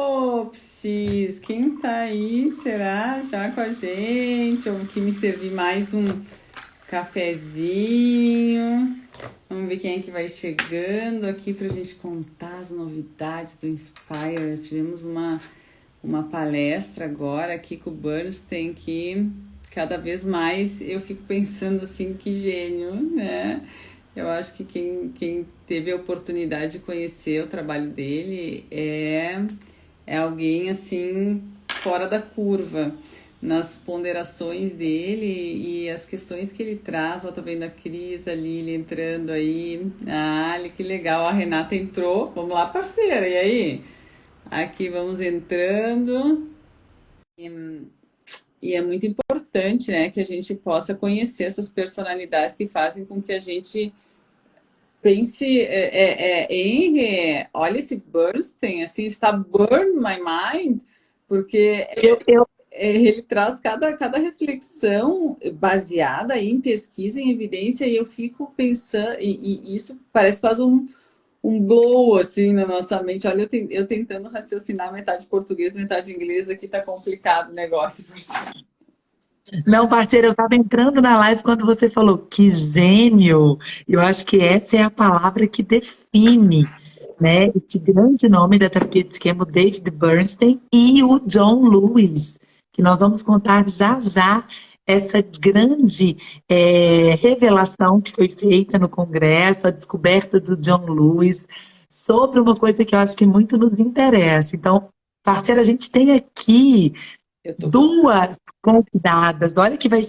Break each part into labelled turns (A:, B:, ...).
A: Opsis, quem tá aí? Será já com a gente? Ou que me servir mais um cafezinho? Vamos ver quem é que vai chegando aqui pra gente contar as novidades do Inspire. Tivemos uma palestra agora aqui com o Bernstein que cada vez mais eu fico pensando assim, que gênio, né? Eu acho que quem teve a oportunidade de conhecer o trabalho dele é alguém assim fora da curva nas ponderações dele e as questões que ele traz. Ó, tô vendo a Cris ali, ele entrando aí. Ah, olha que legal, a Renata entrou. Vamos lá, parceira, e aí? Aqui vamos entrando. E é muito importante, né, que a gente possa conhecer essas personalidades que fazem com que a gente pense olha esse Bernstein, assim, está burn my mind, porque
B: Eu,
A: ele traz cada reflexão baseada em pesquisa, em evidência, e eu fico pensando, e isso parece quase um blow, assim, na nossa mente. Olha, eu tentando raciocinar metade português, metade inglês, aqui tá complicado o negócio, por si.
B: não, parceiro, eu estava entrando na live quando você falou que gênio. Eu acho que essa é a palavra que define, né, esse grande nome da terapia de esquema, o David Bernstein e o John Lewis, que nós vamos contar já já essa grande revelação que foi feita no Congresso, a descoberta do John Lewis, sobre uma coisa que eu acho que muito nos interessa. Então, parceiro, a gente tem aqui
A: Eu tô com...
B: duas convidadas. Olha que vai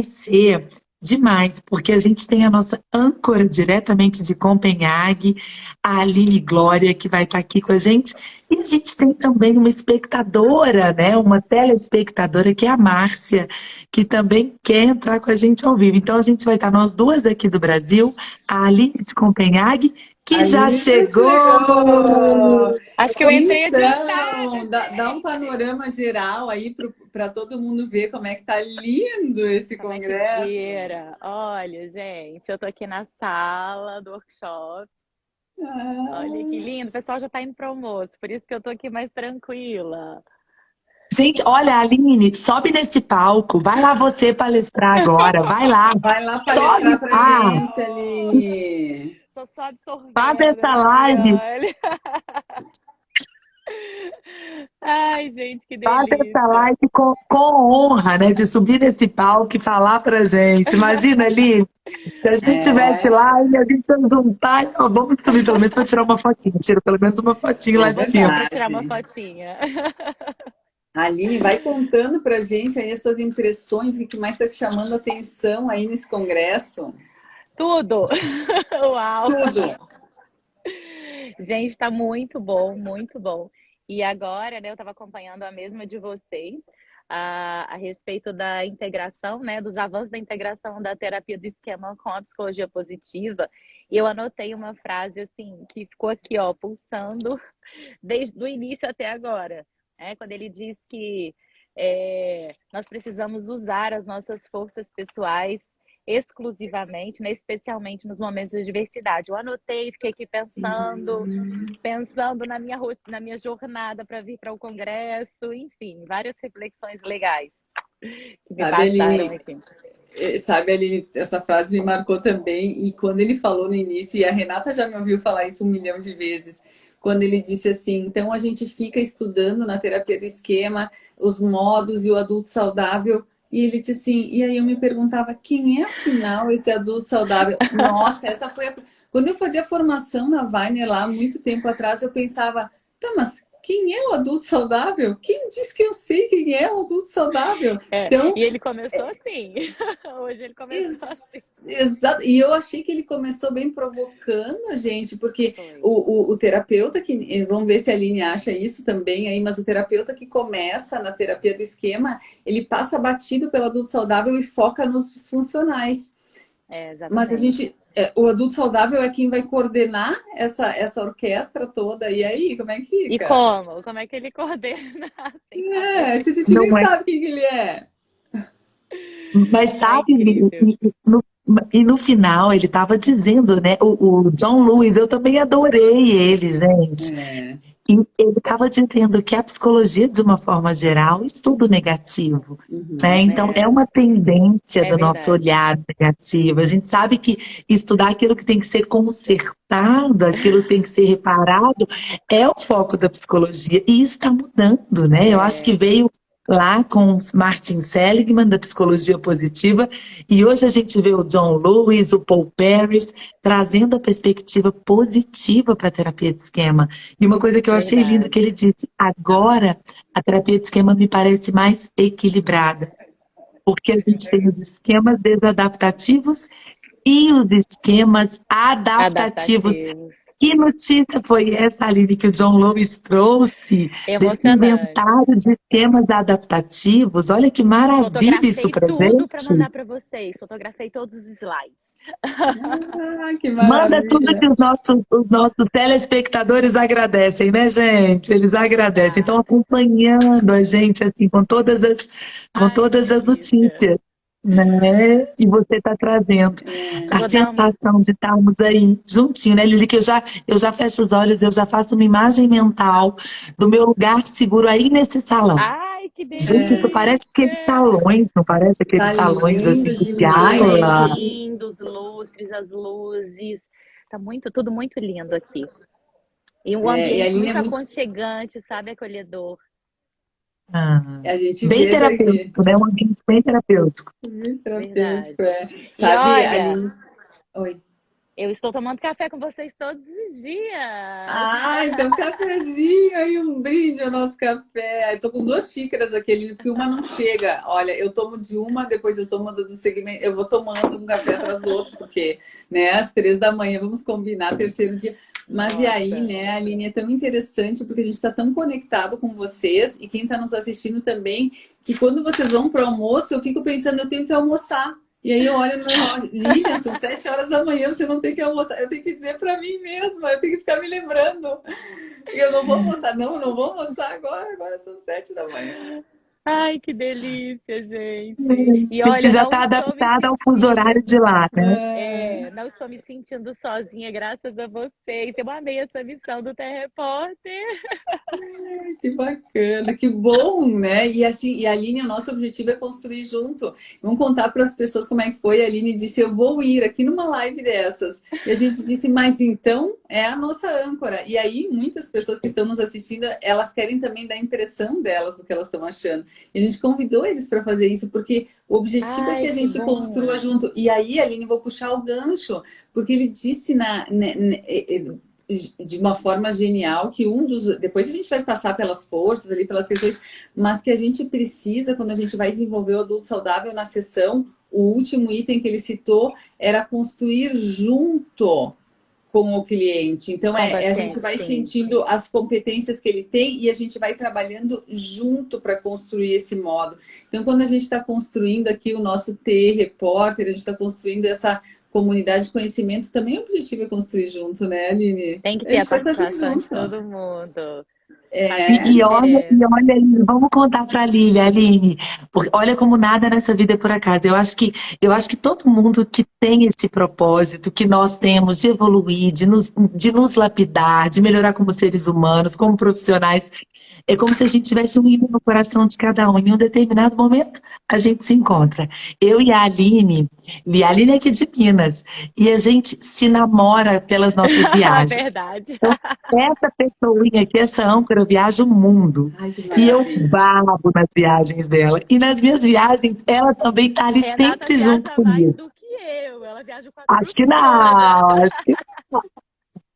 B: ser demais, porque a gente tem a nossa âncora diretamente de Copenhague, a Aline Glória, que vai estar aqui com a gente, e a gente tem também uma espectadora, né, uma telespectadora, que é a Márcia, que também quer entrar com a gente ao vivo. Então a gente vai estar nós duas aqui do Brasil, a Aline de Copenhague, que já
A: Aline já
B: chegou!
A: chegou!
C: Acho que eu entrei adiantada,
A: Então, dá um panorama geral aí para todo mundo ver como é que tá lindo esse
C: como é que
A: congresso.
C: vira? Olha, gente, eu tô aqui na sala do workshop. Olha que
A: Ah,
C: lindo. O pessoal já tá indo pro almoço, por isso que eu tô aqui mais tranquila.
B: Gente, olha, Aline, sobe nesse palco, vai lá você palestrar agora, vai lá,
A: vai lá
B: sobe
A: palestrar pra
B: lá,
A: gente, Aline.
C: Tô só
B: faz
C: absorvendo
B: essa
C: aqui,
B: live,
C: olha. Ai, gente, que
B: faz essa
C: delícia.
B: live com honra, né, de subir nesse palco e falar pra gente. Imagina, Aline, se a gente tivesse
A: É,
B: lá e a gente ia juntar, ó, vamos subir pelo menos para tirar uma fotinha, tira pelo menos uma fotinha
A: é
B: lá de cima.
C: Dá pra tirar uma
A: verdade.
C: fotinha.
A: A Aline, vai contando pra gente aí as tuas impressões, o que mais está te chamando a atenção aí nesse congresso.
C: Tudo! Uau!
A: Tudo.
C: Gente, tá muito bom, muito bom. E agora, né, eu estava acompanhando a mesma de vocês a respeito da integração, né, dos avanços da integração da terapia do esquema com a psicologia positiva. E eu anotei uma frase assim que ficou aqui, ó, pulsando desde o início até agora, né? Quando ele diz que nós precisamos usar as nossas forças pessoais exclusivamente, né, especialmente nos momentos de diversidade. Eu anotei, fiquei aqui pensando na minha jornada para vir para o congresso, enfim, várias reflexões legais que me
A: Sabe,
C: passaram
A: Aline,
C: aqui.
A: sabe, Aline, essa frase me marcou também. E quando ele falou no início, e a Renata já me ouviu falar isso 1 milhão de vezes, quando ele disse assim: então a gente fica estudando na terapia do esquema os modos e o adulto saudável. E ele disse assim, e aí eu me perguntava, quem é afinal esse adulto saudável? Nossa, essa foi a... Quando eu fazia formação na Weiner lá, muito tempo atrás, eu pensava, tá, mas quem é o adulto saudável? Quem diz que eu sei quem é o adulto saudável? Então,
C: E ele começou assim. Hoje ele começou assim.
A: Exato, e eu achei que ele começou bem provocando a gente, porque
C: Foi.
A: o terapeuta que, vamos ver se a Aline acha isso também aí, mas o terapeuta que começa na terapia do esquema, ele passa batido pelo adulto saudável e foca nos disfuncionais. Mas a
C: Exatamente.
A: gente, o adulto saudável é quem vai coordenar essa orquestra toda, e aí, como é que
C: E
A: fica?
C: como? Como é que ele coordena sem saber?
A: Se a gente nem
B: Não é?
A: sabe quem ele é.
B: Mas
C: Ah,
B: sabe,
C: incrível.
B: e no final ele estava dizendo, né? O John Lewis, eu também adorei ele, gente.
A: É.
B: E ele estava dizendo que a psicologia, de uma forma geral, estuda o negativo, né? Então, é uma tendência
C: É
B: do nosso
C: verdade.
B: olhar negativo. A gente sabe que estudar aquilo que tem que ser consertado, aquilo que tem que ser reparado, é o foco da psicologia. E isso está mudando, né? Eu acho que
C: É,
B: veio lá com Martin Seligman, da psicologia positiva, e hoje a gente vê o John Lewis, o Paul Perry, trazendo a perspectiva positiva para a terapia de esquema. E uma coisa que eu achei lindo que
C: verdade.
B: ele disse, agora a terapia de esquema me parece mais equilibrada, porque a gente tem os esquemas desadaptativos e os esquemas adaptativos.
C: Adaptativos.
B: Que notícia foi essa, Aline, que o John Lewis trouxe desse
C: Emocionante.
B: inventário de esquemas adaptativos? Olha que maravilha isso
C: Fotografei
B: para
C: tudo para
B: gente.
C: mandar para vocês. Fotografei todos os slides.
A: Ah, que
B: Manda tudo
A: maravilha.
B: que os nossos telespectadores agradecem, né, gente? Eles agradecem. Estão
C: Obrigada.
B: acompanhando a gente, assim, com
C: Ai, que
B: todas as
C: delícia.
B: notícias, né? E você está trazendo
C: Eu
B: a
C: vou dar um.
B: sensação de estarmos aí juntinho, né, Lili? Que eu já fecho os olhos, eu já faço uma imagem mental do meu lugar seguro aí nesse salão.
C: Ai, que
B: Gente, isso parece aqueles
C: delícia!
B: salões, não parece aqueles
A: Tá
B: salões assim
A: lindo
B: de
A: demais,
C: Muito
A: gente.
B: gala?
C: lindo, os lustres, as luzes. Tá muito, tudo muito lindo aqui. E um
A: E a
C: ambiente
A: Aline é
C: muito
A: muito.
C: aconchegante, sabe? Acolhedor.
B: Ah,
A: A gente
B: bem
A: vê daqui.
B: terapêutico, né? Um ambiente bem terapêutico.
A: Muito terapêutico,
C: Verdade.
A: é.
C: E
A: Sabe,
C: olha,
A: Aline? Oi.
C: eu estou tomando café com vocês todos os dias.
A: Ah, então cafezinho aí, um brinde ao nosso café. Eu tô com 2 xícaras aqui, Aline, porque uma não chega. Olha, eu tomo de uma, depois eu tomo do segmento. Eu vou tomando um café atrás do outro, porque, né, às 3 da manhã, vamos combinar, terceiro dia. Mas e aí,
C: Nossa.
A: né, Aline, é tão interessante, porque a gente está tão conectado com vocês, e quem está nos assistindo também, que quando vocês vão para o almoço, eu fico pensando, eu tenho que almoçar. E aí eu olho no relógio, Lilian, são 7 horas da manhã, você não tem que almoçar. Eu tenho que dizer para mim mesma, eu tenho que ficar me lembrando. Eu não vou almoçar, não, eu não vou almoçar agora são 7 da manhã.
C: Ai, que delícia, gente. E
B: A gente
C: olha,
B: já
C: não
B: está
C: estou me
B: adaptada ao fuso horário de
C: sentindo.
B: lá, né?
C: Não estou me sentindo sozinha, graças a vocês. Eu amei essa missão do Repórter.
A: Que bacana, que bom, né? E assim, e a Aline, o nosso objetivo é construir junto. Vamos contar para as pessoas como é que foi. A Aline disse: eu vou ir aqui numa live dessas. E a gente disse: mas então é a nossa âncora. E aí, muitas pessoas que estão nos assistindo, elas querem também dar a impressão delas do que elas estão achando. E a gente convidou eles para fazer isso, porque o objetivo é que
C: Ai,
A: a
C: que
A: gente construa
C: bom.
A: junto. E aí, Aline, vou puxar o gancho, porque ele disse de uma forma genial que depois a gente vai passar pelas forças ali, pelas questões, mas que a gente precisa, quando a gente vai desenvolver o adulto saudável na sessão, o último item que ele citou era construir junto com o cliente. Então,
C: Com o
A: a gente vai
C: sim.
A: sentindo as competências que ele tem e a gente vai trabalhando junto para construir esse modo. Então, quando a gente está construindo aqui o nosso Repórter, a gente está construindo essa comunidade de conhecimento, também o objetivo é construir junto, né, Aline?
C: Tem que
A: A
C: ter a
A: gente vai fazer
C: participação de
A: junto.
C: todo mundo.
B: E,
C: Fazer.
B: e olha, e olha, Aline, vamos contar para a Lília, Aline, porque olha como nada nessa vida é por acaso. Eu acho que todo mundo que tem esse propósito que nós temos de evoluir, de nos lapidar, de melhorar como seres humanos, como profissionais, é como se a gente tivesse um hino no coração de cada um. Em um determinado momento, a gente se encontra. Eu e a Aline é aqui de Minas, e a gente se namora pelas nossas viagens.
C: Verdade.
B: Então, essa pessoinha aqui, essa âncora, eu viajo o mundo.
A: Ai, que
B: E eu
A: maravilha.
B: babo nas viagens dela. E nas minhas viagens, ela também tá ali
C: Renata
B: sempre junto
C: viaja mais
B: comigo.
C: do que eu. Ela viaja com a
B: Acho
C: trupe
B: que
C: toda.
B: não,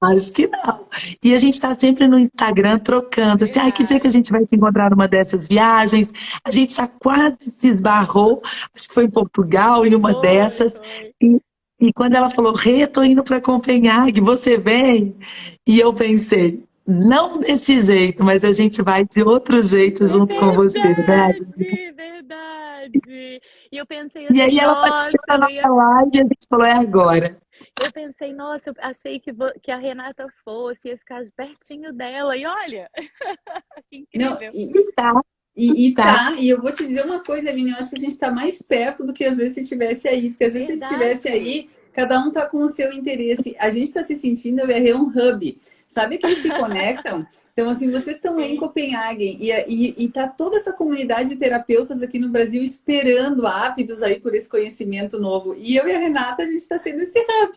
B: acho que não. E a gente tá sempre no Instagram trocando. Assim, ai, que dia que a
C: Verdade.
B: gente vai se encontrar numa dessas viagens? A gente já quase se esbarrou, acho que foi em Portugal, em uma dessas.
C: Foi.
B: E, e quando ela falou, Rê, tô indo para Copenhague, você vem? E eu pensei, não desse jeito, mas a gente vai de outro jeito
C: É
B: junto com você, né?
C: verdade, verdade. E eu pensei
B: E
C: assim,
B: aí ela
C: nossa,
B: apareceu na nossa live e a gente falou, é agora.
C: eu pensei, nossa, eu achei que a Renata fosse, ia ficar pertinho dela. E olha, que
A: Não,
C: incrível.
B: E tá, tá.
A: e eu vou te dizer uma coisa, Aline, eu acho que a gente está mais perto do que às vezes se estivesse aí, porque às vezes se estivesse
C: Verdade.
A: aí, cada um está com o seu interesse. A gente está se sentindo, eu errei um hub. Sabe aqueles que conectam? Então, assim, vocês estão aí em Copenhague e tá toda essa comunidade de terapeutas aqui no Brasil esperando, ávidos aí por esse conhecimento novo. E eu e a Renata, a gente está sendo esse hub,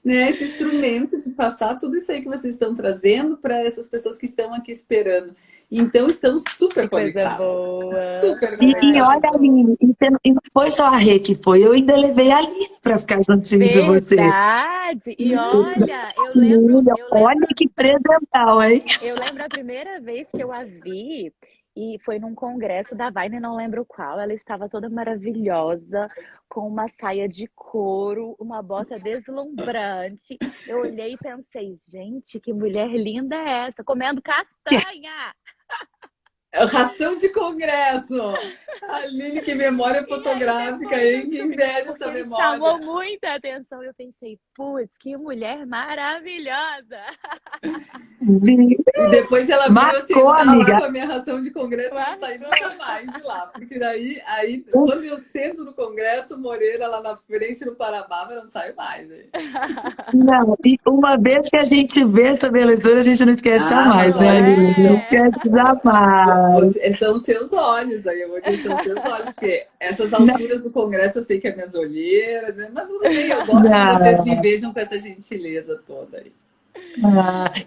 A: né? Esse instrumento de passar tudo isso aí que vocês estão trazendo para essas pessoas que estão aqui esperando. Então, estamos super
C: Coisa
A: conectados.
C: boa.
A: Super
B: E
A: conectados.
B: olha, Aline, e não foi só a Rê que foi, eu ainda levei a Aline para ficar juntinho de você.
C: Verdade! E olha, eu
B: Olha
C: lembro,
B: que presental, hein?
C: eu lembro a primeira vez que eu a vi, e foi num congresso da Vine, não lembro qual. Ela estava toda maravilhosa, com uma saia de couro, uma bota deslumbrante. Eu olhei e pensei, gente, que mulher linda é essa? Comendo castanha!
A: Ração de congresso! Aline, que memória fotográfica, hein? Que inveja essa
C: Porque
A: memória.
C: chamou muita atenção. Eu pensei, putz, que mulher maravilhosa!
A: E depois ela veio
B: Marcou,
A: sentar
B: amiga.
A: lá com a minha ração de congresso e não saí
C: Marcou.
A: nunca mais de lá. Porque daí, quando eu sento no congresso, Moreira lá na frente, no Parababa, eu não saio mais. Hein?
B: Não, e uma vez que a gente vê essa belezura, a gente não esquece jamais,
A: mas
B: né,
A: olha
B: Aline?
A: aqui.
B: Não esquece jamais.
A: São os seus olhos, aí eu vou dizer, são os seus olhos, porque essas alturas do congresso eu sei que é minhas olheiras, mas tudo bem, eu gosto que vocês me vejam com essa gentileza toda aí.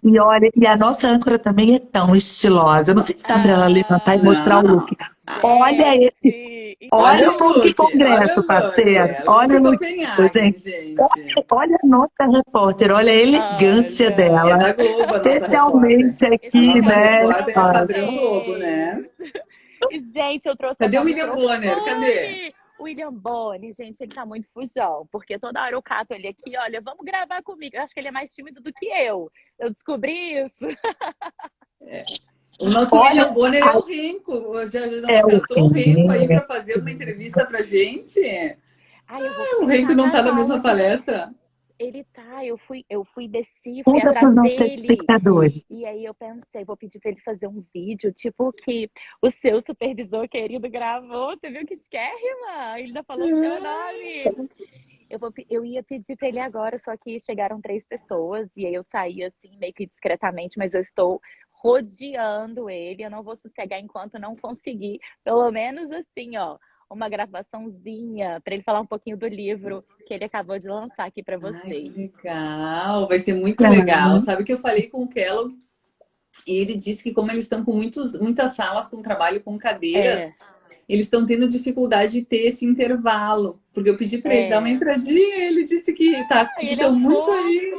B: E olha, e a nossa âncora também é tão estilosa. Eu não sei se dá para ela levantar e mostrar o look. Olha esse. Olha o look congresso, parceiro. Olha o look, gente. Olha a nossa repórter, olha a elegância dela.
A: É da Globo, a nossa
B: especialmente
A: repórter.
B: aqui,
A: a nossa
B: né?
A: repórter é padrão Globo, né?
C: Gente, eu trouxe.
A: Cadê o William Bonner? Cadê?
C: William Bonner, gente, ele tá muito fujão, porque toda hora eu cato ele aqui, olha, vamos gravar comigo. Eu acho que ele é mais tímido do que eu. Eu descobri isso.
A: O nosso William Bonner é o Renko. Já cantou o Renko aí para fazer uma entrevista pra gente. O Renko não tá na mesma palestra?
C: Ele tá, eu fui desci, fui atrás dele. E aí eu pensei, vou pedir pra ele fazer um vídeo, tipo que o seu supervisor querido gravou. Você viu que esquérrima? Ele ainda falou o seu nome. Eu ia pedir pra ele agora, só que chegaram 3 pessoas e aí eu saí assim, meio que discretamente, mas eu estou rodeando ele. Eu não vou sossegar enquanto não conseguir, pelo menos assim, ó, uma gravaçãozinha para ele falar um pouquinho do livro que ele acabou de lançar aqui para vocês.
A: Ai, que legal, vai ser muito legal. Sabe que eu falei com o Kellogg e ele disse que como eles estão com muitas salas com trabalho com cadeiras, eles estão tendo dificuldade de ter esse intervalo. Porque eu pedi para ele dar uma entradinha e ele disse que estão muito aí.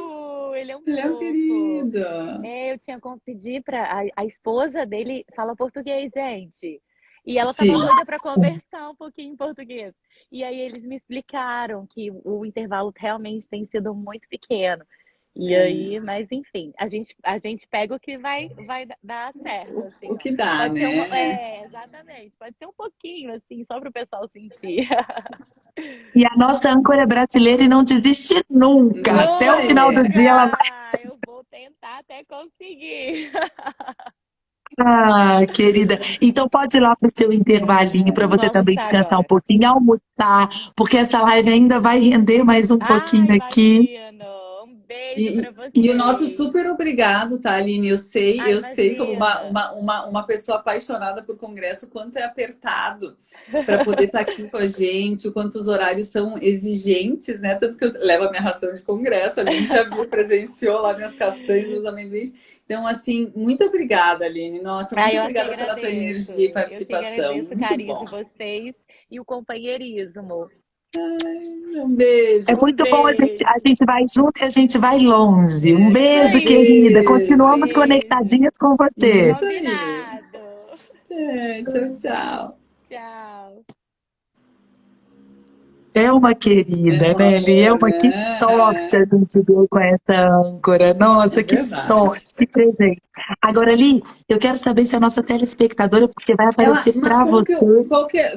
C: Ele é um
A: querido.
C: Eu tinha como pedir para a esposa dele fala português, gente. E ela tava doida para conversar um pouquinho em português. E aí eles me explicaram que o intervalo realmente tem sido muito pequeno. E aí, mas enfim, a gente pega o que vai dar certo. Assim,
A: o que dá, né?
C: Exatamente. Pode ser um pouquinho, assim, só para o pessoal sentir.
B: E a nossa âncora é brasileira e não desiste nunca. Até o final do dia ela vai.
C: Eu vou tentar até conseguir.
B: Ah, querida. Então pode ir lá para o seu intervalinho para você também descansar um pouquinho, almoçar, porque essa live ainda vai render mais um pouquinho aqui.
C: Um beijo para você.
A: E o nosso super obrigado, tá, Aline? Eu sei como uma pessoa apaixonada por congresso, o quanto é apertado para poder estar aqui com a gente, o quanto os horários são exigentes, né? Tanto que eu levo a minha ração de congresso, a Aline já viu, presenciou lá minhas castanhas, meus amendoins. Então, assim, muito obrigada, Aline. Nossa, muito obrigada pela tua energia e participação.
C: Eu agradeço o carinho
A: bom.
C: de vocês e o companheirismo.
A: Ai, um beijo.
B: É muito bom, a gente vai junto e a gente vai longe. Um beijo, querida. Continuamos conectadinhas com você.
A: Isso aí. Tchau, tchau.
C: Tchau.
B: É uma querida, né, Eli? Que sorte a gente deu com essa âncora. Nossa, que sorte, que presente. Agora, Eli, eu quero saber se a nossa telespectadora, porque vai aparecer para você.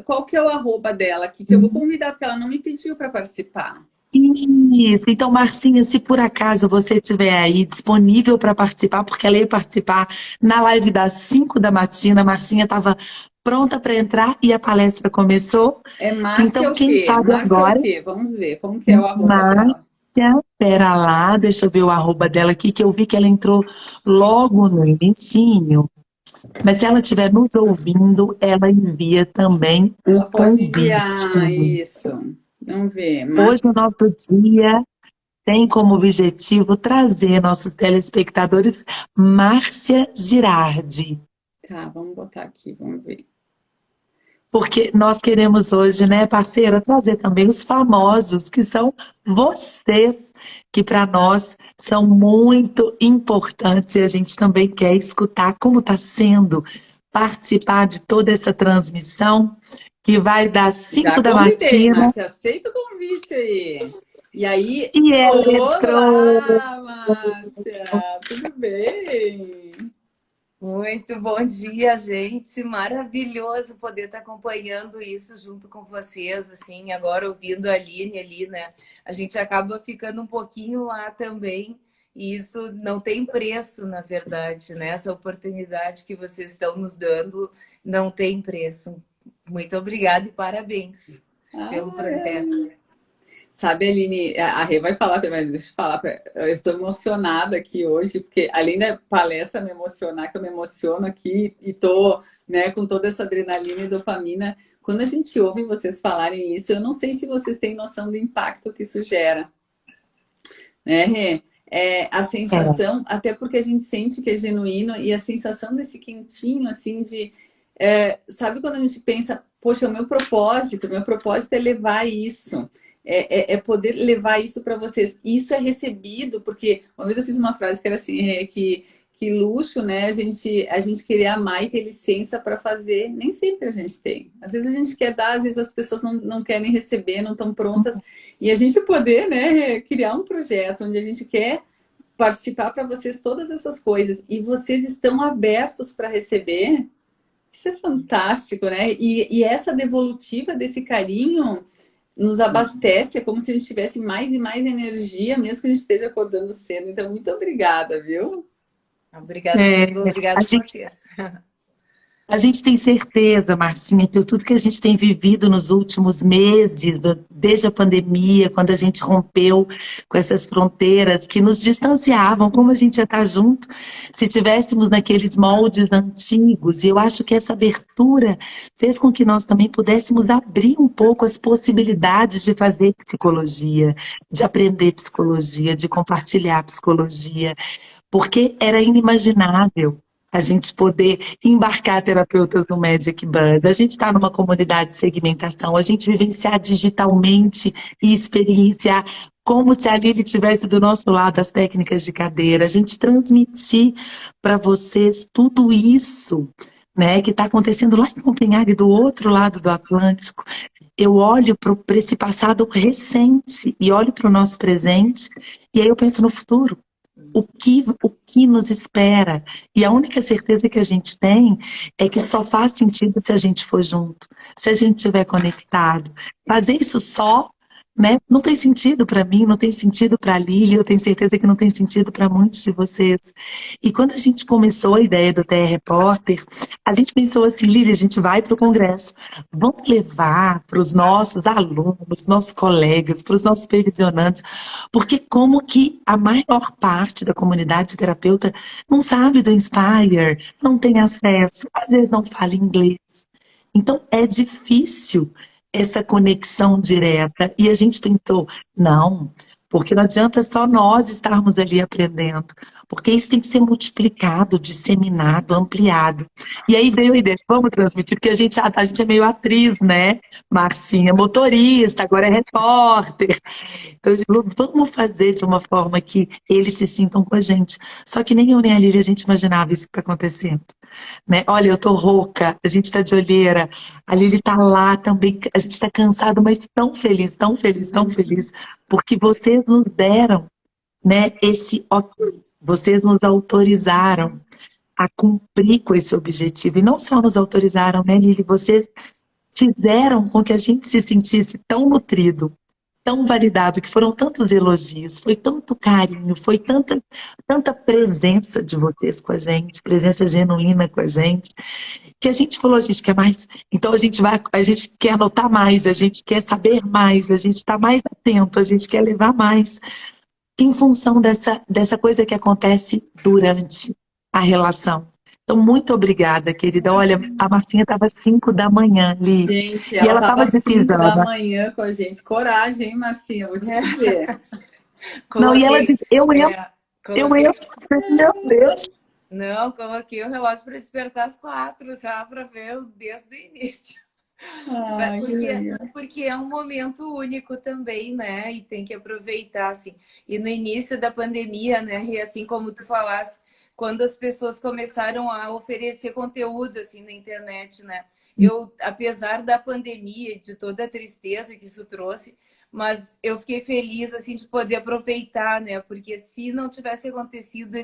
A: Qual que é o arroba dela aqui? Que eu vou convidar, porque ela não me pediu para participar.
B: Isso, então, Marcinha, se por acaso você estiver aí disponível para participar, porque ela ia participar na live das 5 da matina, a Marcinha estava pronta para entrar e a palestra começou.
A: É Márcia
B: então,
A: o
B: quem
A: quê?
B: sabe
A: Márcia
B: agora?
A: o quê? Vamos ver, como que é o arroba dela?
B: Pera lá, deixa eu ver o arroba dela aqui, que eu vi que ela entrou logo no inicinho. Mas se ela estiver nos ouvindo, ela envia também o
A: Ela pode enviar
B: convite.
A: isso. Vamos ver.
B: Hoje o nosso dia tem como objetivo trazer nossos telespectadores Márcia Girardi.
A: Tá, vamos botar aqui, vamos ver.
B: Porque nós queremos hoje, né, parceira, trazer também os famosos, que são vocês, que para nós são muito importantes e a gente também quer escutar como está sendo participar de toda essa transmissão, que vai das 5
A: Já
B: da
A: convidei,
B: matina.
A: Márcia, aceita o convite aí. E aí,
B: E ela entrou.
A: olá, Márcia, tudo bem?
D: Muito bom dia, gente. Maravilhoso poder estar acompanhando isso junto com vocês, assim, agora ouvindo a Aline ali, né? A gente acaba ficando um pouquinho lá também, e isso não tem preço, na verdade, né? Essa oportunidade que vocês estão nos dando não tem preço. Muito obrigada e parabéns pelo projeto.
A: Sabe, Aline, a Rê vai falar também, deixa eu falar, eu estou emocionada aqui hoje, porque além da palestra me emocionar, que eu me emociono aqui e estou, né, com toda essa adrenalina e dopamina, quando a gente ouve vocês falarem isso, eu não sei se vocês têm noção do impacto que isso gera, né, Rê? A sensação, até porque a gente sente que é genuíno, e a sensação desse quentinho, assim, sabe quando a gente pensa, poxa, o meu propósito é levar isso, é poder levar isso para vocês. Isso é recebido, porque uma vez eu fiz uma frase que era assim, que luxo, né? A gente querer amar e ter licença para fazer, nem sempre a gente tem. Às vezes a gente quer dar, às vezes as pessoas não querem receber, não estão prontas. E a gente poder, né, criar um projeto onde a gente quer participar para vocês todas essas coisas e vocês estão abertos para receber. Isso é fantástico, né? E essa devolutiva desse carinho nos abastece, é como se a gente tivesse mais e mais energia, mesmo que a gente esteja acordando cedo. Então, muito obrigada, viu?
D: Obrigada, obrigada a vocês.
B: A gente tem certeza, Marcinha, por tudo que a gente tem vivido nos últimos meses, desde a pandemia, quando a gente rompeu com essas fronteiras que nos distanciavam, como a gente ia estar junto se tivéssemos naqueles moldes antigos. E eu acho que essa abertura fez com que nós também pudéssemos abrir um pouco as possibilidades de fazer psicologia, de aprender psicologia, de compartilhar psicologia, porque era inimaginável a gente poder embarcar terapeutas no Magic Bus. A gente está numa comunidade de segmentação, a gente vivenciar digitalmente e experienciar como se a Lili estivesse do nosso lado, as técnicas de cadeira, a gente transmitir para vocês tudo isso, né, que está acontecendo lá em Copenhague, do outro lado do Atlântico. Eu olho para esse passado recente e olho para o nosso presente, e aí eu penso no futuro. O que nos espera. E a única certeza que a gente tem é que só faz sentido se a gente for junto, se a gente estiver conectado. Fazer isso só, né, não tem sentido para mim, não tem sentido para a Lili, eu tenho certeza que não tem sentido para muitos de vocês. E quando a gente começou a ideia do TR Repórter, a gente pensou assim, Lili, a gente vai para o congresso, vamos levar para os nossos alunos, nossos colegas, para os nossos supervisionantes, porque como que a maior parte da comunidade terapeuta não sabe do Inspire, não tem acesso, às vezes não fala inglês. Então é difícil essa conexão direta. E a gente pensou, não, porque não adianta só nós estarmos ali aprendendo, porque isso tem que ser multiplicado, disseminado, ampliado. E aí veio a ideia, vamos transmitir, porque a gente é meio atriz, né? Marcinha, motorista, agora é repórter. Então, vamos fazer de uma forma que eles se sintam com a gente. Só que nem eu nem a Lili, a gente imaginava isso que está acontecendo. Né? Olha, eu tô rouca, a gente tá de olheira, a Lili tá lá também, a gente tá cansado, mas tão feliz, tão feliz, tão feliz, porque vocês nos deram, né, esse ok, vocês nos autorizaram a cumprir com esse objetivo, e não só nos autorizaram, né, Lili, vocês fizeram com que a gente se sentisse tão nutrido, tão validado, que foram tantos elogios, foi tanto carinho, foi tanta presença de vocês com a gente, presença genuína com a gente, que a gente falou, a gente quer mais. Então a gente quer anotar mais, a gente quer saber mais, a gente está mais atento, a gente quer levar mais, em função dessa coisa que acontece durante a relação. Então, muito obrigada, querida. Olha, a Marcinha estava às 5 da manhã ali.
A: Gente,
B: E
A: ela
B: ela
A: tava
B: estava
A: às
B: de
A: 5 da
B: pijama.
A: manhã com a gente. Coragem, hein, Marcinha? Vou te dizer.
B: Não, e ela
D: Coloquei,
B: disse, eu entro, eu
D: coloquei.
B: entro. Meu Deus.
D: Não, coloquei o relógio para despertar às 4 já para ver desde o início.
A: Ai, que legal.
D: Porque é um momento único também, né? E tem que aproveitar, assim. E no início da pandemia, né? E assim como tu falaste, quando as pessoas começaram a oferecer conteúdo, assim, na internet, né? Eu, apesar da pandemia e de toda a tristeza que isso trouxe, mas eu fiquei feliz, assim, de poder aproveitar, né? Porque se não tivesse acontecido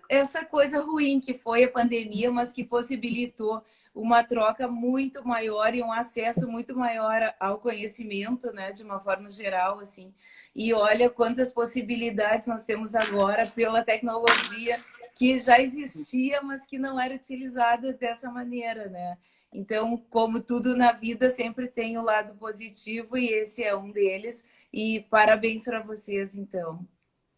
D: essa coisa ruim que foi a pandemia, mas que possibilitou uma troca muito maior e um acesso muito maior ao conhecimento, né, de uma forma geral, assim. E olha quantas possibilidades nós temos agora pela tecnologia que já existia, mas que não era utilizada dessa maneira, né? Então, como tudo na vida, sempre tem o lado positivo e esse é um deles. E parabéns para vocês, então.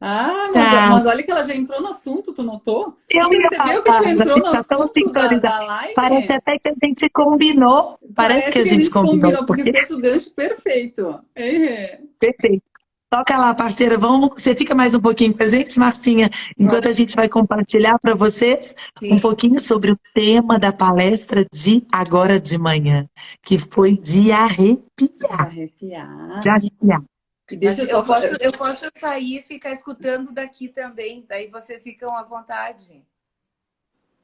A: Ah,
B: Ah,
A: mas olha que ela já entrou no assunto, tu notou? Tu
B: eu ia
A: percebeu que
B: falar,
A: tu
B: a
A: entrou
B: gente
A: no
B: está tão
A: assunto
B: sincronizada.
A: da
B: Parece
A: live?
B: até que a gente combinou. Parece que
A: Parece
B: a
A: que a
B: gente
A: gente
B: combinou,
A: combinou, porque
B: porque
A: fez o gancho perfeito. É.
B: perfeito. Toca lá, parceira. Você fica mais um pouquinho com a gente, Marcinha, enquanto a gente vai compartilhar para vocês um
D: Sim.
B: pouquinho sobre o tema da palestra de agora de manhã, que foi de
A: De
B: arrepiar. De
A: arrepiar.
B: arrepiar.
A: E deixa
D: Mas
A: eu só falar.
D: eu posso sair e ficar escutando daqui também. Daí vocês ficam à vontade.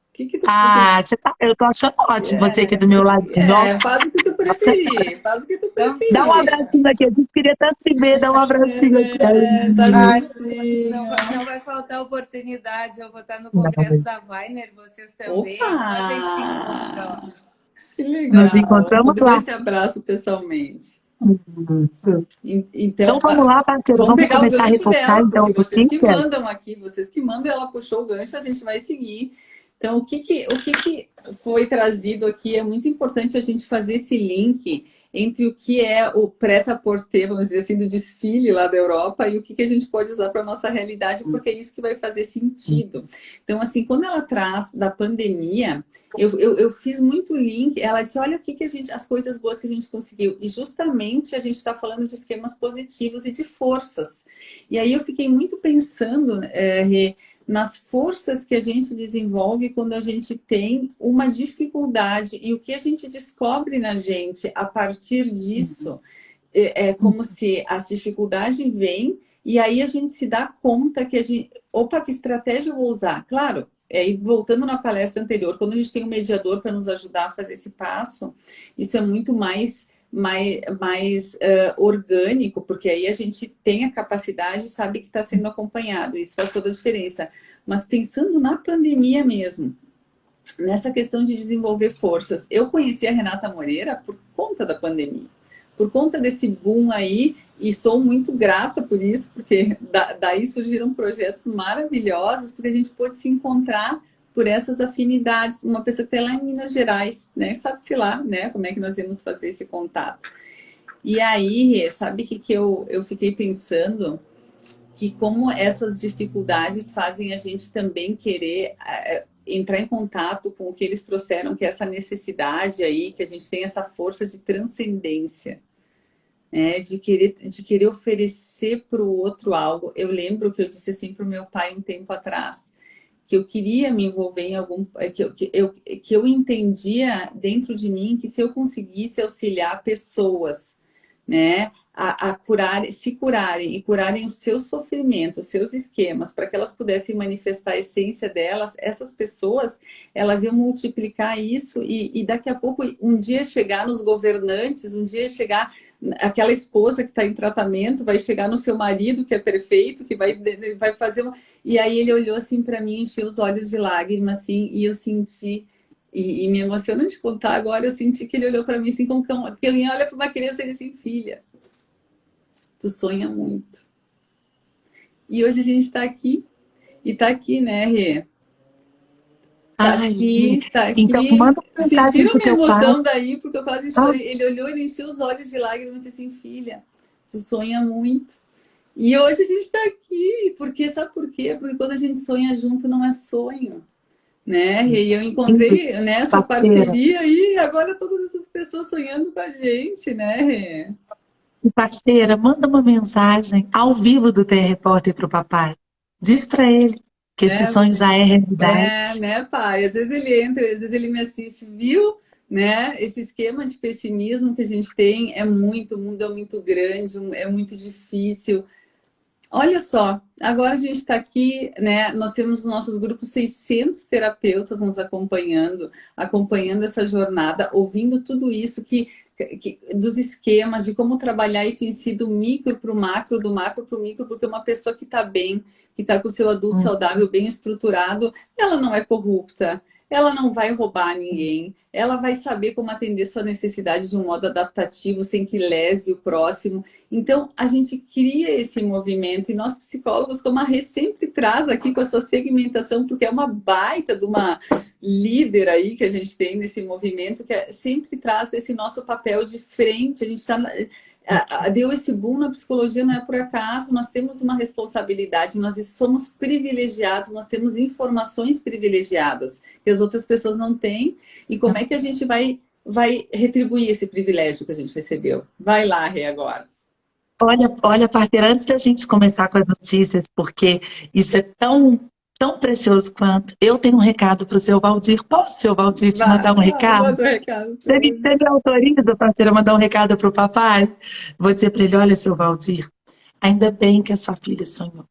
A: O que que tu.
B: Ah, eu tô achando ótimo você aqui do meu ladinho. Ó,
A: Faz o que tu preferir. Faz o que tu
D: Então,
B: dá um
A: preferir.
B: abracinho aqui. A gente queria tanto se ver. Dá um abracinho aqui.
A: Tá
D: ah,
A: juntinho.
D: não vai faltar oportunidade. Eu vou estar no
B: Não,
D: Congresso da Weiner, vocês também. Então a gente se encontra.
A: Opa!
D: Ó.
A: Que
B: nos
A: legal.
B: encontramos
A: Vamos dar
B: lá.
A: esse abraço pessoalmente.
B: Isso.
A: Então,
B: Então vamos lá, parceiro.
A: vamos
B: Vamos
A: pegar o
B: começar a
A: gancho
B: repostar
A: dela,
B: então
A: porque
B: o
A: vocês que
B: Tinker.
A: mandam aqui, vocês que mandam, ela puxou o gancho, a gente vai seguir. Então, o que foi trazido aqui é muito importante a gente fazer esse link entre o que é o prêt-à-porter, vamos dizer assim, do desfile lá da Europa e o que a gente pode usar para a nossa realidade, porque é isso que vai fazer sentido. Então, assim, quando ela traz da pandemia, eu fiz muito link, ela disse, olha o que a gente, as coisas boas que a gente conseguiu. E justamente a gente está falando de esquemas positivos e de forças. E aí eu fiquei muito pensando, nas forças que a gente desenvolve quando a gente tem uma dificuldade e o que a gente descobre na gente a partir disso é como se as dificuldades vêm e aí a gente se dá conta que a gente, opa, que estratégia eu vou usar? Claro, e voltando na palestra anterior, quando a gente tem um mediador para nos ajudar a fazer esse passo, isso é muito mais orgânico, porque aí a gente tem a capacidade e sabe que está sendo acompanhado, isso faz toda a diferença. Mas pensando na pandemia mesmo, nessa questão de desenvolver forças, eu conheci a Renata Moreira por conta da pandemia, por conta desse boom aí, e sou muito grata por isso, porque daí surgiram projetos maravilhosos, porque a gente pôde se encontrar por essas afinidades, uma pessoa que está lá em Minas Gerais, né? Sabe-se lá, né? Como é que nós íamos fazer esse contato. E aí, sabe o que eu fiquei pensando? Que como essas dificuldades fazem a gente também querer entrar em contato com o que eles trouxeram, que é essa necessidade aí, que a gente tem essa força de transcendência, né? De querer oferecer para o outro algo. Eu lembro que eu disse assim para o meu pai um tempo atrás, que eu queria me envolver em algum... que eu entendia dentro de mim que se eu conseguisse auxiliar pessoas, né, a se curarem e curarem os seus sofrimentos, os seus esquemas, para que elas pudessem manifestar a essência delas, essas pessoas, elas iam multiplicar isso e daqui a pouco, um dia chegar nos governantes, um dia chegar aquela esposa que está em tratamento, vai chegar no seu marido que é perfeito, que vai fazer uma... E aí ele olhou assim para mim, encheu os olhos de lágrimas assim, e eu senti, e me emociona de contar agora, eu senti que ele olhou para mim assim como que alguém olha para uma criança e diz assim, filha, tu sonha muito. E hoje a gente está aqui, e tá aqui, né, Rê? Tá
B: Ai,
A: aqui, tá
B: então
A: aqui.
B: manda uma mensagem
A: Sentiram
B: pro
A: minha
B: teu pai.
A: emoção daí, porque eu quase
B: Ah,
A: chorei. Ele olhou, ele encheu os olhos de lágrimas e disse assim, filha, tu sonha muito. E hoje a gente está aqui, porque sabe por quê? Porque quando a gente sonha junto não é sonho, né? E eu
B: lindo,
A: encontrei nessa
B: parceira.
A: parceria aí, agora todas essas pessoas sonhando com a gente, né, Rê?
B: E parceira, manda uma mensagem ao vivo do TR Repórter pro papai. Diz para ele que esse
A: Né?
B: sonho já é
A: É,
B: realidade.
A: né, pai? Às vezes ele entra, às vezes ele me assiste, viu? Né? Esse esquema de pessimismo que a gente tem é muito, o mundo é muito grande, é muito difícil. Olha só, agora a gente está aqui, né? Nós temos nos nossos grupos 600 terapeutas nos acompanhando, acompanhando essa jornada, ouvindo tudo isso dos esquemas, de como trabalhar isso em si, do micro para o macro, do macro para o micro, porque uma pessoa que está bem, que está com o seu adulto saudável bem estruturado, ela não é corrupta, ela não vai roubar ninguém, ela vai saber como atender sua necessidade de um modo adaptativo, sem que lese o próximo. Então, a gente cria esse movimento e nós psicólogos, como a Rê sempre traz aqui com a sua segmentação, porque é uma baita de uma líder aí que a gente tem nesse movimento, que sempre traz desse nosso papel de frente. A gente está... Deu esse boom na psicologia, não é por acaso, nós temos uma responsabilidade, nós somos privilegiados, nós temos informações privilegiadas que as outras pessoas não têm, e como é que a gente vai retribuir esse privilégio que a gente recebeu? Vai lá, Rê, agora.
B: Olha, parceira, antes da gente começar com as notícias, porque isso é tão precioso quanto. Eu tenho um recado para o seu Valdir. Posso, seu Valdir, te mandar um recado?
A: Manda um recado.
B: Você me autoriza, parceira, a mandar um recado para o papai? Vou dizer para ele: olha, seu Valdir, ainda bem que a sua filha sonhou.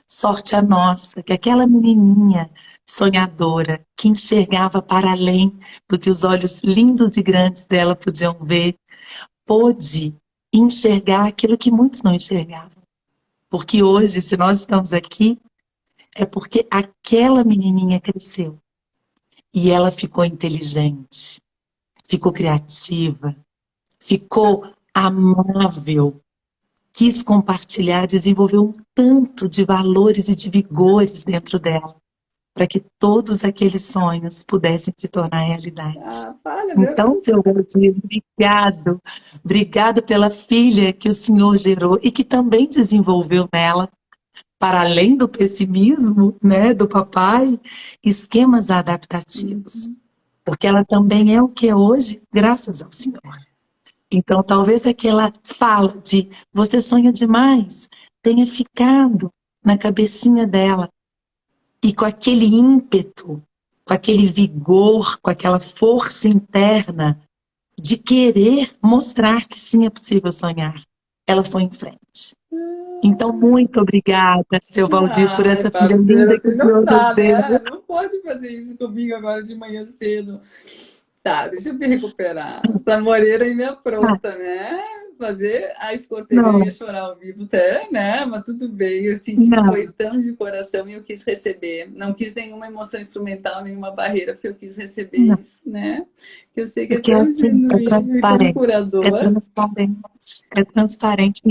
B: Sorte a nossa, que aquela menininha sonhadora, que enxergava para além do que os olhos lindos e grandes dela podiam ver, pôde enxergar aquilo que muitos não enxergavam. Porque hoje, se nós estamos aqui, é porque aquela menininha cresceu e ela ficou inteligente, ficou criativa, ficou amável, quis compartilhar, desenvolveu um tanto de valores e de vigores dentro dela, para que todos aqueles sonhos pudessem se tornar realidade. Então, seu Valdir, obrigado pela filha que o senhor gerou e que também desenvolveu nela, para além do pessimismo, né, do papai, esquemas adaptativos. Porque ela também é o que é hoje, graças ao Senhor. Então, talvez aquela fala de você sonha demais tenha ficado na cabecinha dela. E com aquele ímpeto, com aquele vigor, com aquela força interna de querer mostrar que sim é possível sonhar, ela foi em frente. Então, muito obrigada, seu Valdir, por essa filha linda que o senhor nos deu.
A: Né? Não pode fazer isso comigo agora de manhã cedo. Tá, deixa eu me recuperar. Essa moreira aí me apronta, né? Fazer a escorteria e chorar ao vivo, até, né? Mas tudo bem, eu senti que foi tão de coração e eu quis receber. Não quis nenhuma emoção instrumental, nenhuma barreira, porque eu quis receber isso, né? Que eu sei que
B: Porque
A: é tão
B: assim,
A: genuíno e tão curador.
B: É transparente.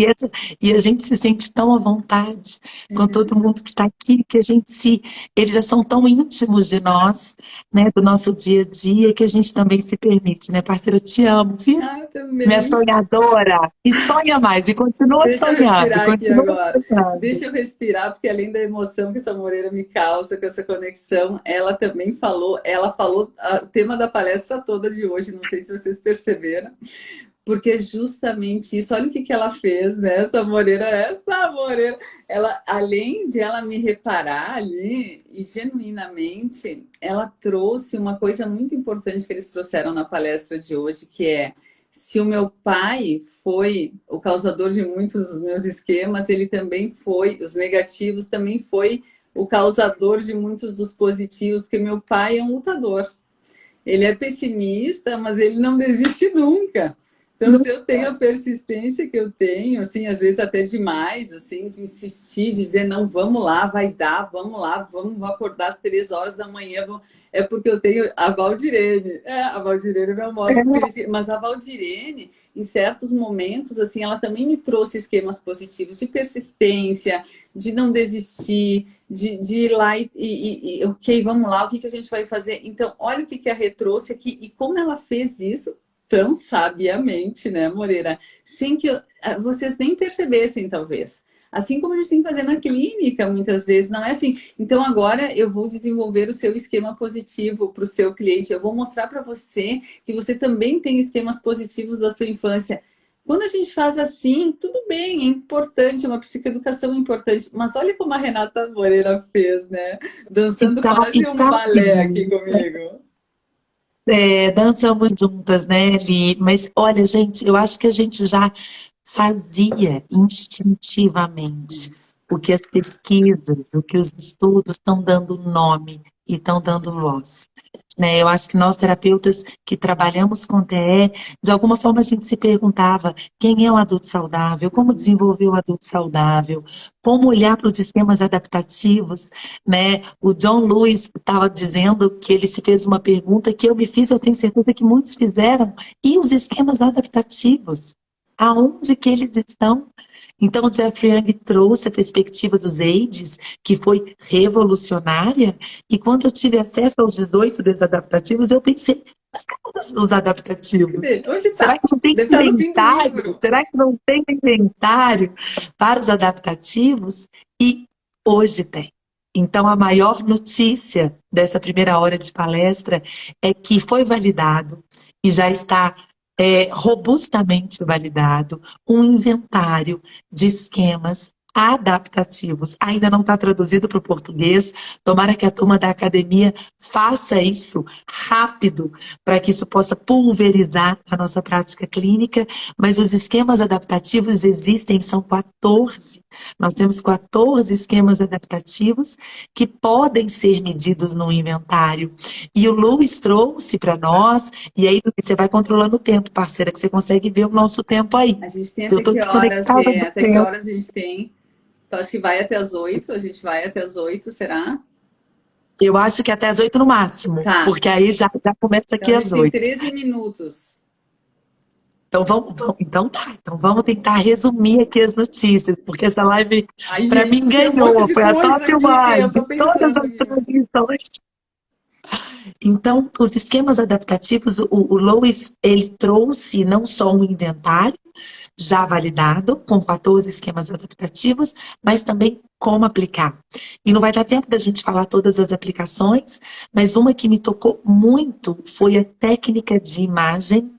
B: E a gente se sente tão à vontade com todo mundo que está aqui, que eles já são tão íntimos de nós, né, do nosso dia a dia, que a gente também se permite, né, parceira? Eu te amo, viu?
A: Também.
B: Minha sonhadora. E sonha mais, e continua sonhando.
A: Deixa eu respirar aqui agora.
B: Sonhando.
A: Deixa eu respirar, porque além da emoção que essa Moreira me causa, com essa conexão, ela também falou o tema da palestra toda de hoje, não sei se vocês perceberam, porque é justamente isso. Olha o que ela fez, né? Essa Moreira, ela, além de ela me reparar ali, e genuinamente, ela trouxe uma coisa muito importante que eles trouxeram na palestra de hoje, que é: se o meu pai foi o causador de muitos dos meus esquemas, ele também foi, os negativos, também foi o causador de muitos dos positivos, que meu pai é um lutador. Ele é pessimista, mas ele não desiste nunca. Então, se eu tenho a persistência que eu tenho, assim, às vezes até demais, assim, de insistir, de dizer, não, vamos lá, vai dar, vamos lá, vamos acordar às 3 horas da manhã, é porque eu tenho a Valdirene. A Valdirene é meu modo, mas a Valdirene, em certos momentos, assim, ela também me trouxe esquemas positivos de persistência, de não desistir, de ir lá ok, vamos lá, o que a gente vai fazer? Então, olha o que a Rê trouxe aqui e como ela fez isso tão sabiamente, né, Moreira? Sem que vocês nem percebessem, talvez. Assim como a gente tem que fazer na clínica, muitas vezes, não é assim. Então, agora eu vou desenvolver o seu esquema positivo para o seu cliente. Eu vou mostrar para você que você também tem esquemas positivos da sua infância. Quando a gente faz assim, tudo bem, é importante, uma psicoeducação é importante. Mas olha como a Renata Moreira fez, né? Dançando quase um balé aqui comigo.
B: Dançamos juntas, né, Li? Mas olha, gente, eu acho que a gente já fazia instintivamente o que as pesquisas, o que os estudos estão dando nome e estão dando voz. Né? Eu acho que nós, terapeutas que trabalhamos com TE, de alguma forma a gente se perguntava quem é o adulto saudável, como desenvolver o adulto saudável, como olhar para os esquemas adaptativos. Né? O John Lewis estava dizendo que ele se fez uma pergunta que eu me fiz, eu tenho certeza que muitos fizeram, e os esquemas adaptativos? Aonde que eles estão? Então, o Jeffrey Young trouxe a perspectiva dos AIDS, que foi revolucionária, e quando eu tive acesso aos 18 desadaptativos, eu pensei, mas cadê os adaptativos?
A: Onde tá?
B: Será que não tem inventário? Será que não tem inventário para os adaptativos? E hoje tem. Então, a maior notícia dessa primeira hora de palestra é que foi validado e já está robustamente validado um inventário de esquemas adaptativos. Ainda não está traduzido para o português. Tomara que a turma da academia faça isso rápido, para que isso possa pulverizar a nossa prática clínica. Mas os esquemas adaptativos existem, são 14. Nós temos 14 esquemas adaptativos que podem ser medidos no inventário. E o Lewis trouxe para nós, e aí você vai controlando o tempo, parceira, que você consegue ver o nosso tempo aí.
A: A gente tem até que horas a gente tem? Então, acho que vai até as 8, a gente vai até as 8, será?
B: Eu acho que até as 8 no máximo,
A: tá.
B: Porque aí já começa aqui
A: então,
B: às 8.
A: Tem 13 minutos.
B: Então vamos tentar resumir aqui as notícias, porque essa live para mim ganhou, foi a top one de todas as transmissões. Então, os esquemas adaptativos, o Lewis, ele trouxe não só um inventário já validado, com 14 esquemas adaptativos, mas também como aplicar. E não vai dar tempo da gente falar todas as aplicações, mas uma que me tocou muito foi a técnica de imagem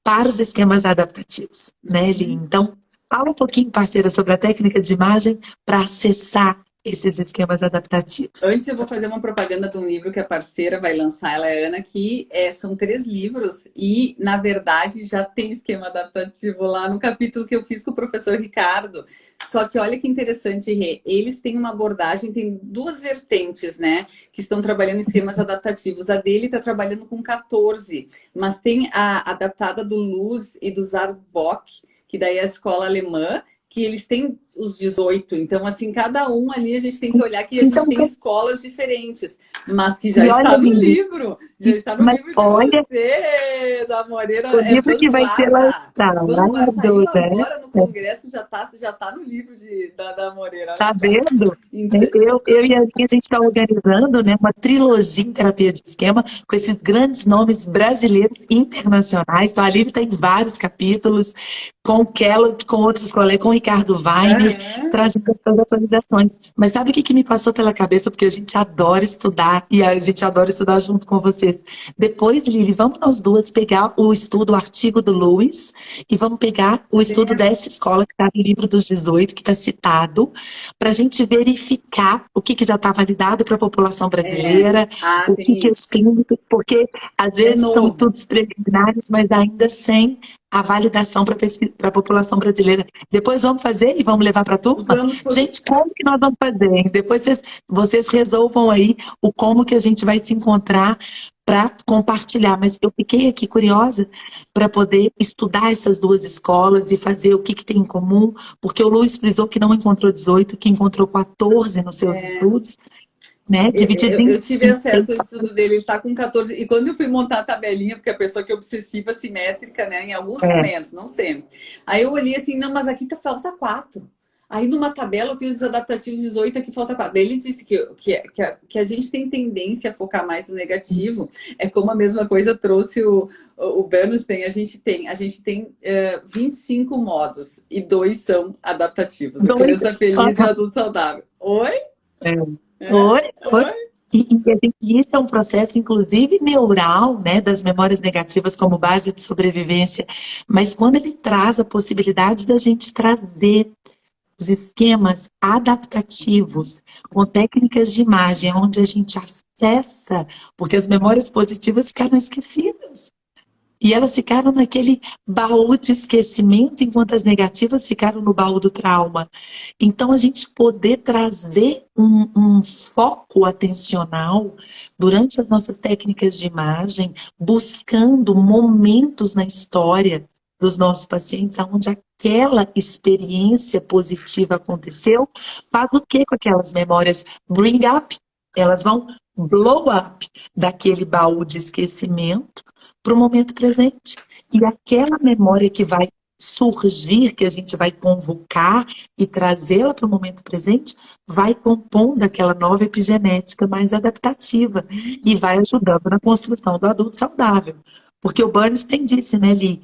B: para os esquemas adaptativos, né, Li? Então, fala um pouquinho, parceira, sobre a técnica de imagem para acessar esses esquemas adaptativos.
A: Antes eu vou fazer uma propaganda de um livro que a parceira vai lançar, ela é Ana, que são 3 livros e, na verdade, já tem esquema adaptativo lá no capítulo que eu fiz com o professor Ricardo. Só que olha que interessante, Rê, eles têm uma abordagem, tem 2 vertentes, né, que estão trabalhando esquemas adaptativos. A dele está trabalhando com 14, mas tem a adaptada do Luz e do Zarbock, que daí é a escola alemã, que eles têm os 18. Então, assim, cada um ali a gente tem que olhar que a gente tem escolas diferentes, mas que já está no livro. Já está no livro de vocês. A Moreira
B: o livro que vai ser lançado.
A: Saiu agora no congresso, já tá no livro da Moreira.
B: Tá vendo? Então, eu e a gente está organizando, né, uma trilogia em terapia de esquema com esses grandes nomes brasileiros e internacionais. Então, a livro tem vários capítulos, com o Kellogg, com outros colegas, com o Ricardo Weiner, trazendo as atualizações. Mas sabe o que me passou pela cabeça? Porque a gente adora estudar, e a gente adora estudar junto com vocês. Depois, Lili, vamos nós duas pegar o estudo, o artigo do Lewis, e vamos pegar o estudo dessa escola que está no livro dos 18, que está citado, para a gente verificar o que já está validado para a população brasileira, o que os clínicos, porque às vezes estão todos preliminares, mas ainda sem a validação para a população brasileira. Depois vamos fazer e vamos levar para a turma? Gente, como que nós vamos fazer? Hein? Depois vocês resolvam aí o como que a gente vai se encontrar para compartilhar, mas eu fiquei aqui curiosa para poder estudar essas duas escolas e fazer o que, que tem em comum, porque o Luiz frisou que não encontrou 18, que encontrou 14 nos seus estudos, né? Dividido
A: Eu tive
B: em seis.
A: acesso ao estudo dele, ele está com 14. E quando eu fui montar a tabelinha, porque a pessoa que é obsessiva, simétrica, né? Em alguns
B: É,
A: momentos, não sempre. Aí eu olhei assim, não, mas aqui falta 4. Aí numa tabela eu tenho os adaptativos 18, aqui falta 4. Daí ele disse que a gente tem tendência a focar mais no negativo. É como a mesma coisa trouxe o Bernstein. A gente tem 25 modos e 2 são adaptativos. A
B: dois.
A: criança feliz e o adulto saudável. Oi?
B: É.
A: É?
B: Oi, oi.
A: Oi?
B: E isso é um processo, inclusive, neural, né, das memórias negativas como base de sobrevivência. Mas quando ele traz a possibilidade da gente trazer os esquemas adaptativos com técnicas de imagem, onde a gente acessa, porque as memórias positivas ficaram esquecidas. E elas ficaram naquele baú de esquecimento, enquanto as negativas ficaram no baú do trauma. Então, a gente poder trazer um foco atencional durante as nossas técnicas de imagem, buscando momentos na história dos nossos pacientes onde aquela experiência positiva aconteceu, faz o que com aquelas memórias? Bring up, elas vão blow up daquele baú de esquecimento para o momento presente. E aquela memória que vai surgir, que a gente vai convocar e trazê-la para o momento presente, vai compondo aquela nova epigenética mais adaptativa e vai ajudando na construção do adulto saudável. Porque o Bernstein disse, né, Li?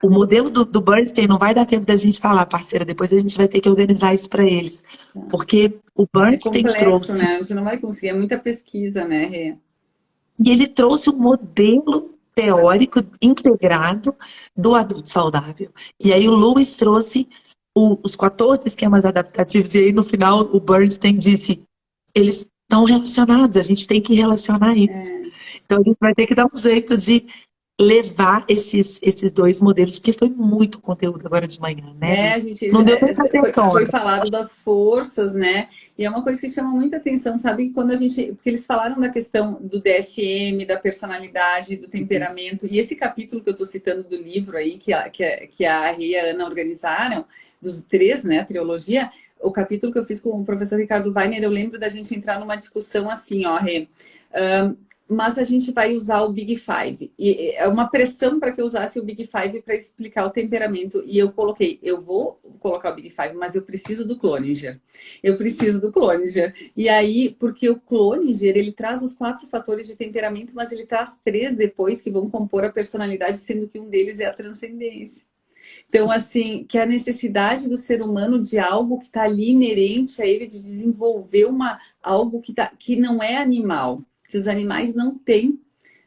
B: O modelo do Bernstein não vai dar tempo da gente falar, parceira, depois a gente vai ter que organizar isso para eles. Porque o
A: É
B: Bernstein
A: complexo,
B: trouxe,
A: né? A gente não vai conseguir, é muita pesquisa, né, Rê?
B: e ele trouxe um modelo teórico integrado do adulto saudável. E aí o Lewis trouxe os 14 esquemas adaptativos, e aí no final o Bernstein disse, eles estão relacionados, a gente tem que relacionar isso. Então a gente vai ter que dar um jeito de levar esses dois modelos, porque foi muito conteúdo agora de manhã, né,
A: É,
B: Li?
A: a gente
B: Não deu muita atenção.
A: foi falado das forças, né? E é uma coisa que chama muita atenção, sabe? Quando a gente. Porque eles falaram da questão do DSM, da personalidade, do temperamento, e esse capítulo que eu estou citando do livro aí, que a Rê e a Ana organizaram, dos 3, né? A trilogia, o capítulo que eu fiz com o professor Ricardo Weiner, eu lembro da gente entrar numa discussão assim, ó, Rê. Mas a gente vai usar o Big Five. E é uma pressão para que eu usasse o Big Five para explicar o temperamento. E eu coloquei, eu vou colocar o Big Five, mas eu preciso do Cloninger. Eu preciso do Cloninger. E aí, porque o Cloninger, ele traz os 4 fatores de temperamento, mas ele traz 3 depois que vão compor a personalidade, sendo que um deles é a transcendência. Então, assim, que a necessidade do ser humano de algo que está ali inerente a ele, de desenvolver algo que não é animal, que os animais não têm,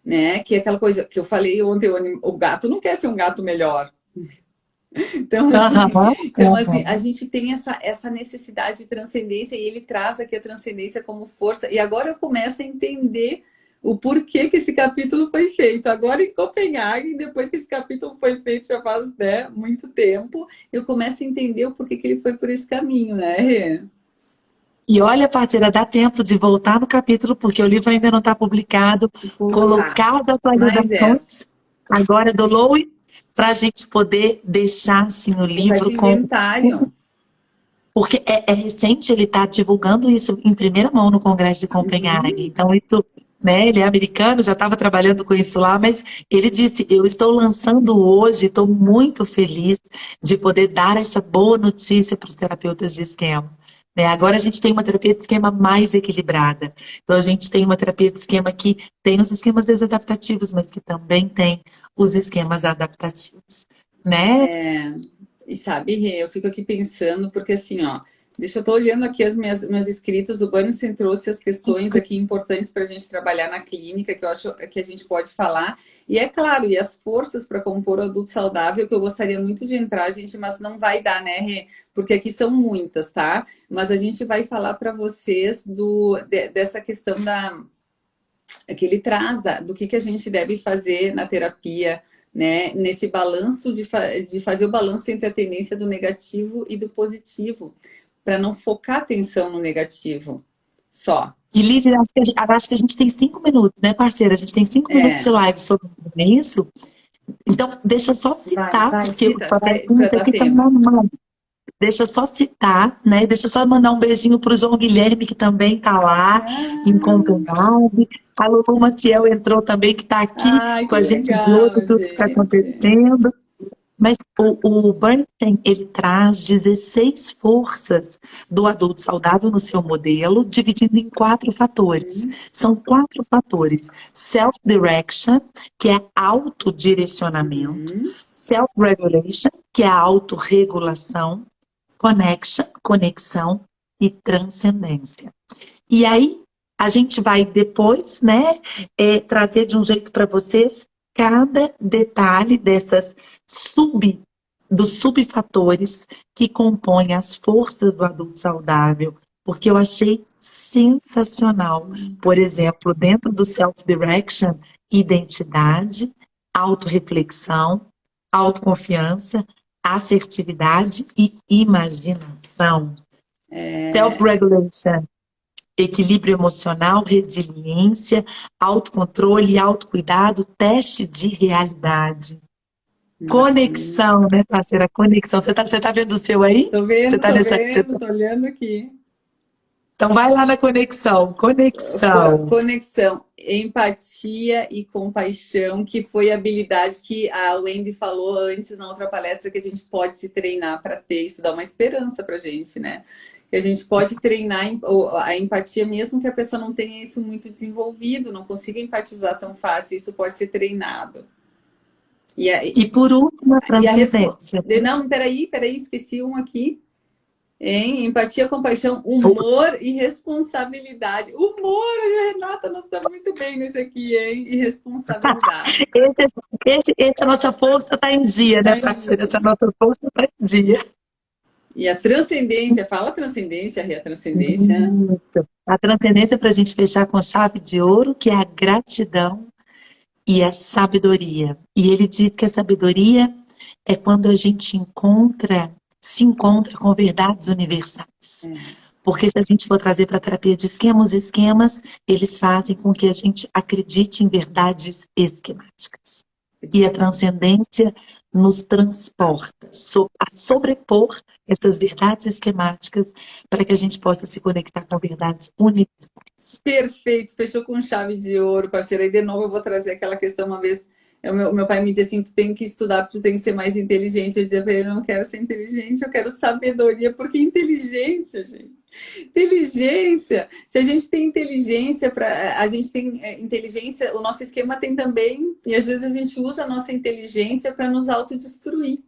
A: né? Que é aquela coisa que eu falei ontem, o gato não quer ser um gato melhor. Então, assim, a gente tem essa necessidade de transcendência e ele traz aqui a transcendência como força. E agora eu começo a entender o porquê que esse capítulo foi feito. Agora em Copenhague, depois que esse capítulo foi feito, já faz, né, muito tempo, eu começo a entender o porquê que ele foi por esse caminho, né, Rê?
B: E olha, parceira, dá tempo de voltar no capítulo, porque o livro ainda não está publicado, colocar as
A: Mais essa.
B: atualizações agora do Lowe, para a gente poder deixar assim, o
A: Faz
B: livro com.
A: inventário.
B: Porque é recente, ele está divulgando isso em primeira mão no Congresso de Copenhague. Então, isso, né, ele é americano, já estava trabalhando com isso lá, mas ele disse, eu estou lançando hoje, estou muito feliz de poder dar essa boa notícia para os terapeutas de esquema. Né? Agora a gente tem uma terapia de esquema mais equilibrada. Então, a gente tem uma terapia de esquema que tem os esquemas desadaptativos, mas que também tem os esquemas adaptativos. Né?
A: E sabe, Rê, eu fico aqui pensando, porque assim, ó, eu tô olhando aqui meus escritos, o Bernstein trouxe as questões aqui importantes para a gente trabalhar na clínica, que eu acho que a gente pode falar. E é claro, e as forças para compor o adulto saudável, que eu gostaria muito de entrar, gente, mas não vai dar, né, Rê? Porque aqui são muitas, tá? Mas a gente vai falar para vocês dessa questão que ele traz, do que a gente deve fazer na terapia, né, nesse balanço de fazer o balanço entre a tendência do negativo e do positivo, para não focar atenção no negativo só,
B: E Lívia, acho que a gente tem 5 minutos, né, parceira? A gente tem 5 minutos de live sobre isso. Então, deixa eu só citar,
A: Vai,
B: porque
A: cita,
B: a
A: vai, pra
B: pergunta
A: dar
B: aqui tá
A: tempo.
B: mamando. Deixa eu só citar, né? Deixa eu só mandar um beijinho para o João Guilherme, que também tá lá, em Copenhague. A Lulu Maciel entrou também, que está aqui
A: Ai,
B: com
A: que
B: a gente de
A: legal,
B: olho, tudo que está
A: gente.
B: acontecendo. Mas o Bernstein, ele traz 16 forças do adulto saudável no seu modelo, dividindo em 4 fatores. São 4 fatores. Self-direction, que é autodirecionamento. Self-regulation, que é a autorregulação. Conexão e transcendência. E aí, a gente vai depois, né, trazer de um jeito para vocês cada detalhe dos subfatores que compõem as forças do adulto saudável, porque eu achei sensacional. Por exemplo, dentro do self-direction, identidade, autorreflexão, autoconfiança, assertividade e imaginação. Self-regulation, equilíbrio emocional, resiliência, autocontrole, autocuidado, teste de realidade. Conexão, né, parceira? Conexão. Você tá vendo o seu aí?
A: Tô vendo,
B: Você tá
A: tô olhando aqui.
B: Então vai lá na conexão. Conexão.
A: Conexão, empatia e compaixão, que foi a habilidade que a Wendy falou antes na outra palestra, que a gente pode se treinar para ter. Isso dá uma esperança pra gente, né? Que a gente pode treinar a empatia, mesmo que a pessoa não tenha isso muito desenvolvido, não consiga empatizar tão fácil, isso pode ser treinado.
B: E por último, a transcendência.
A: Não, peraí, esqueci um aqui. Hein? Empatia, compaixão, humor e responsabilidade. Humor, Renata, nós estamos muito bem nesse aqui, hein? E responsabilidade.
B: Essa nossa força está em dia, né, parceira? Essa nossa força está em dia.
A: E a transcendência, fala transcendência, Rê, a transcendência.
B: A transcendência para a gente fechar com chave de ouro, que é a gratidão e a sabedoria. E ele diz que a sabedoria é quando a gente se encontra com verdades universais. Porque se a gente for trazer para a terapia de esquemas, os esquemas, eles fazem com que a gente acredite em verdades esquemáticas. E a transcendência nos transporta a sobrepor essas verdades esquemáticas para que a gente possa se conectar com verdades universais.
A: Perfeito, fechou com chave de ouro, parceira. E de novo eu vou trazer aquela questão uma vez. Meu pai me dizia assim, tu tem que estudar, tu tem que ser mais inteligente. Eu dizia para ele, eu não quero ser inteligente, eu quero sabedoria, porque inteligência, gente. Inteligência. Se a gente tem inteligência, a gente tem inteligência, o nosso esquema tem também, e às vezes a gente usa a nossa inteligência para nos autodestruir.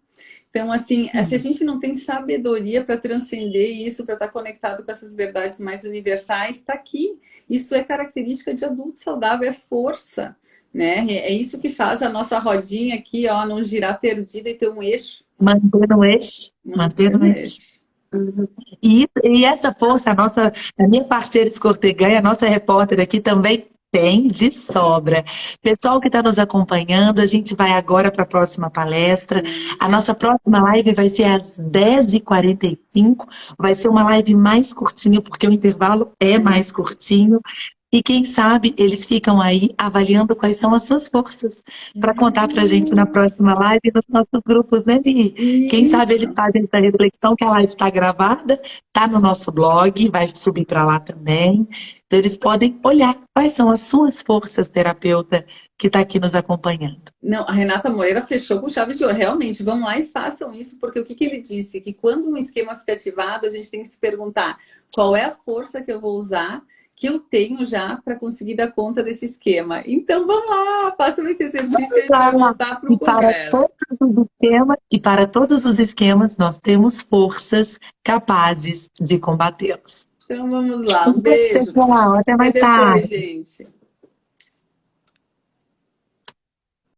A: Então, assim, se a gente não tem sabedoria para transcender isso, para estar conectado com essas verdades mais universais, está aqui. Isso é característica de adulto saudável, é força. Né? É isso que faz a nossa rodinha aqui, ó, não girar perdida e ter um eixo.
B: Manter no eixo. Manter no eixo. E essa força, a minha parceira Escorteganha, a nossa repórter aqui também tem de sobra. Pessoal que está nos acompanhando, a gente vai agora para a próxima palestra. A nossa próxima live vai ser às 10h45. Vai ser uma live mais curtinha, porque o intervalo é mais curtinho. E quem sabe eles ficam aí avaliando quais são as suas forças para contar para a gente na próxima live nos nossos grupos, né, Vi? Quem sabe eles fazem essa reflexão, que a live está gravada, está no nosso blog, vai subir para lá também. Então eles podem olhar quais são as suas forças, terapeuta, que está aqui nos acompanhando.
A: Não, a Renata Moreira fechou com chave de ouro. Realmente, vão lá e façam isso, porque o que ele disse? Que quando um esquema fica ativado, a gente tem que se perguntar qual é a força que eu vou usar, que eu tenho já para conseguir dar conta desse esquema. Então, vamos lá, façam esse exercício que a gente vai voltar para o congresso.
B: E para todos os esquemas, nós temos forças capazes de combatê-los.
A: Então, vamos lá. Um beijo.
B: Pessoal, até mais tarde.
A: Gente.